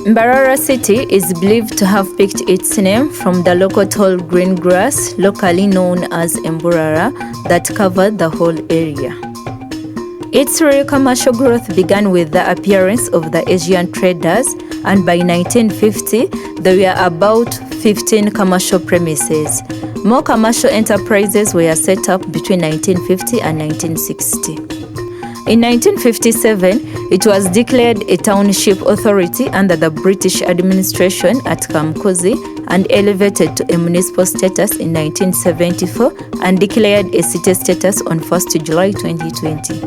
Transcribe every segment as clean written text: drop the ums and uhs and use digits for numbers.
Mbarara City is believed to have picked its name from the local tall green grass, locally known as Mbarara, that covered the whole area. Its real commercial growth began with the appearance of the Asian traders, and by 1950, there were about 15 commercial premises. More commercial enterprises were set up between 1950 and 1960. In 1957, it was declared a township authority under the British administration at Kamkozi and elevated to a municipal status in 1974 and declared a city status on 1st July 2020.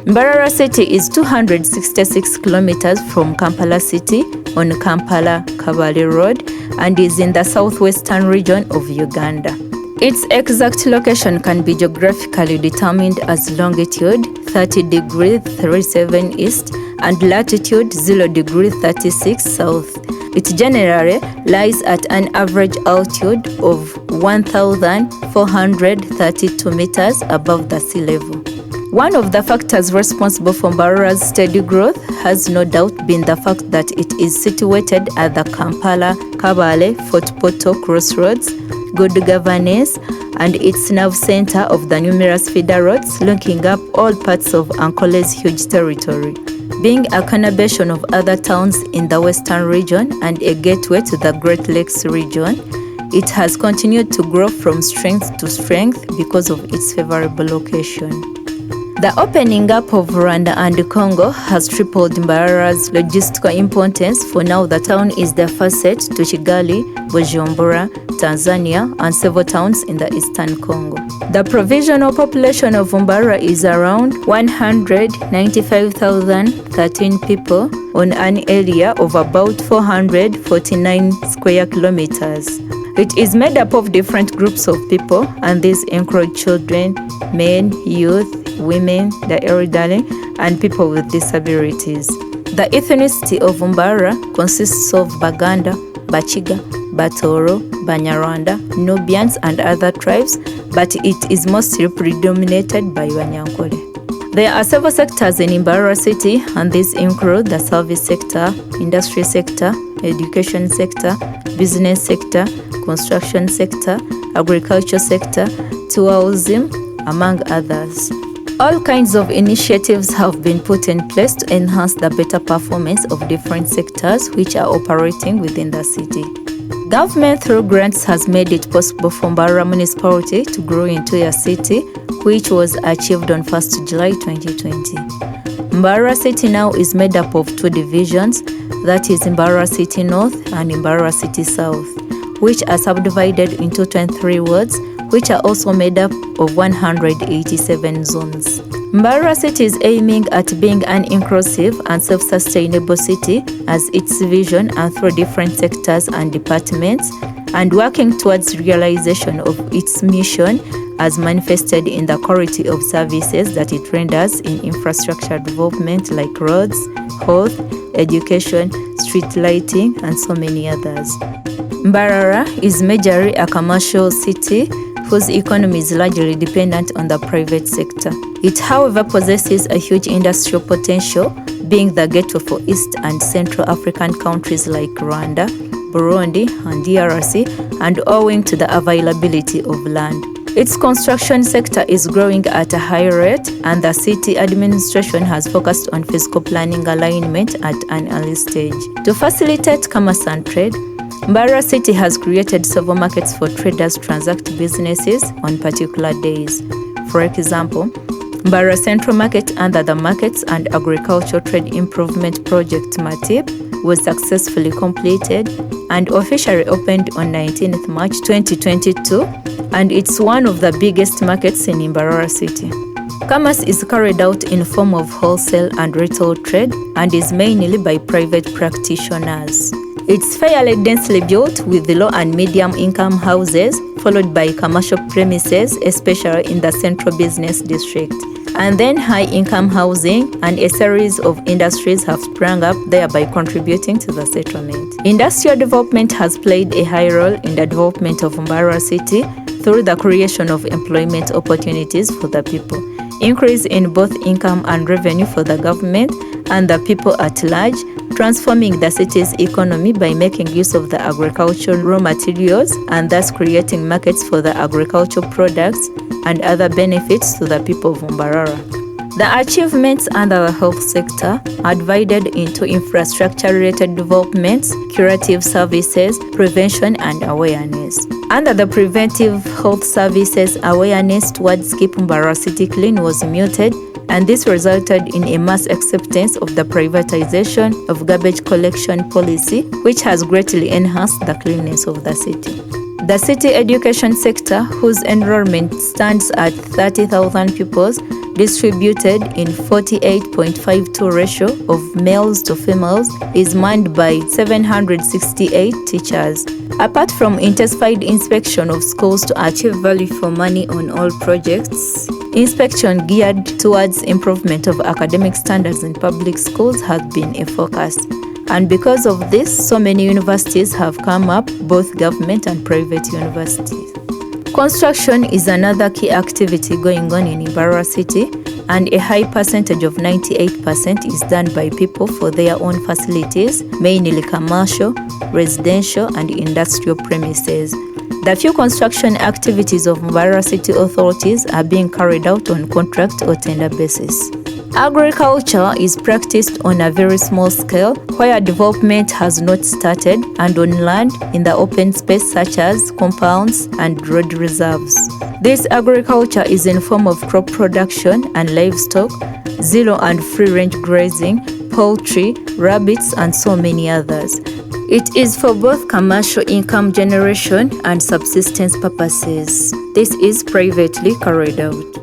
Mbarara City is 266 kilometers from Kampala City on Kampala-Kabale Road and is in the southwestern region of Uganda. Its exact location can be geographically determined as longitude 30 degrees 37 east and latitude 0 degrees 36 south. It generally lies at an average altitude of 1,432 meters above the sea level. One of the factors responsible for Mbarara's steady growth has no doubt been the fact that it is situated at the Kampala-Kabale-Fort Portal crossroads, good governance, and its nerve center of the numerous feeder roads linking up all parts of Ankole's huge territory. Being a conurbation of other towns in the western region and a gateway to the Great Lakes region, it has continued to grow from strength to strength because of its favorable location. The opening up of Rwanda and Congo has tripled Mbarara's logistical importance, for now the town is the facet to Kigali, Bujumbura, Tanzania, and several towns in the eastern Congo. The provisional population of Mbarara is around 195,013 people on an area of about 449 square kilometers. It is made up of different groups of people, and these include children, men, youth, women, the elderly, and people with disabilities. The ethnicity of Mbarara consists of Baganda, Bachiga, Batoro, Banyarwanda, Nubians, and other tribes, but it is mostly predominated by Banyankole. There are several sectors in Mbarara City, and these include the service sector, industry sector, education sector, business sector, construction sector, agriculture sector, tourism, among others. All kinds of initiatives have been put in place to enhance the better performance of different sectors which are operating within the city. Government through grants has made it possible for Mbarara municipality to grow into a city, which was achieved on 1st July 2020. Mbarara City now is made up of two divisions, that is Mbarara City North and Mbarara City South, which are subdivided into 23 wards, which are also made up of 187 zones. Mbarara City is aiming at being an inclusive and self-sustainable city as its vision and through different sectors and departments, and working towards realization of its mission as manifested in the quality of services that it renders in infrastructure development like roads, health, education, street lighting, and so many others. Mbarara is majorly a commercial city whose economy is largely dependent on the private sector. It, however, possesses a huge industrial potential, being the gateway for East and Central African countries like Rwanda, Burundi, and DRC, and owing to the availability of land. Its construction sector is growing at a high rate, and the city administration has focused on physical planning alignment at an early stage. To facilitate commerce and trade, Mbarara City has created several markets for traders to transact businesses on particular days. For example, Mbarara Central Market under the Markets and Agricultural Trade Improvement Project MATIP was successfully completed and officially opened on 19th March 2022, and it's one of the biggest markets in Mbarara City. Commerce is carried out in form of wholesale and retail trade and is mainly by private practitioners. It's fairly densely built with the low and medium income houses, followed by commercial premises, especially in the central business district, and then high-income housing, and a series of industries have sprung up, thereby contributing to the settlement. Industrial development has played a high role in the development of Mbarara City through the creation of employment opportunities for the people, increase in both income and revenue for the government and the people at large, transforming the city's economy by making use of the agricultural raw materials and thus creating markets for the agricultural products and other benefits to the people of Mbarara. The achievements under the health sector are divided into infrastructure-related developments, curative services, prevention, and awareness. Under the preventive health services, awareness towards Keep Mbarara City Clean was muted, and this resulted in a mass acceptance of the privatization of garbage collection policy, which has greatly enhanced the cleanliness of the city. The city education sector, whose enrollment stands at 30,000 pupils, distributed in 48.52 ratio of males to females, is manned by 768 teachers. Apart from intensified inspection of schools to achieve value for money on all projects, inspection geared towards improvement of academic standards in public schools has been a focus. And because of this, so many universities have come up, both government and private universities. Construction is another key activity going on in Mbarara City, and a high percentage of 98% is done by people for their own facilities, mainly commercial, residential, and industrial premises. The few construction activities of Mbarara City authorities are being carried out on contract or tender basis. Agriculture is practiced on a very small scale where development has not started, and on land in the open space such as compounds and road reserves. This agriculture is in form of crop production and livestock, zero and free range grazing, poultry, rabbits, and so many others. It is for both commercial income generation and subsistence purposes. This is privately carried out.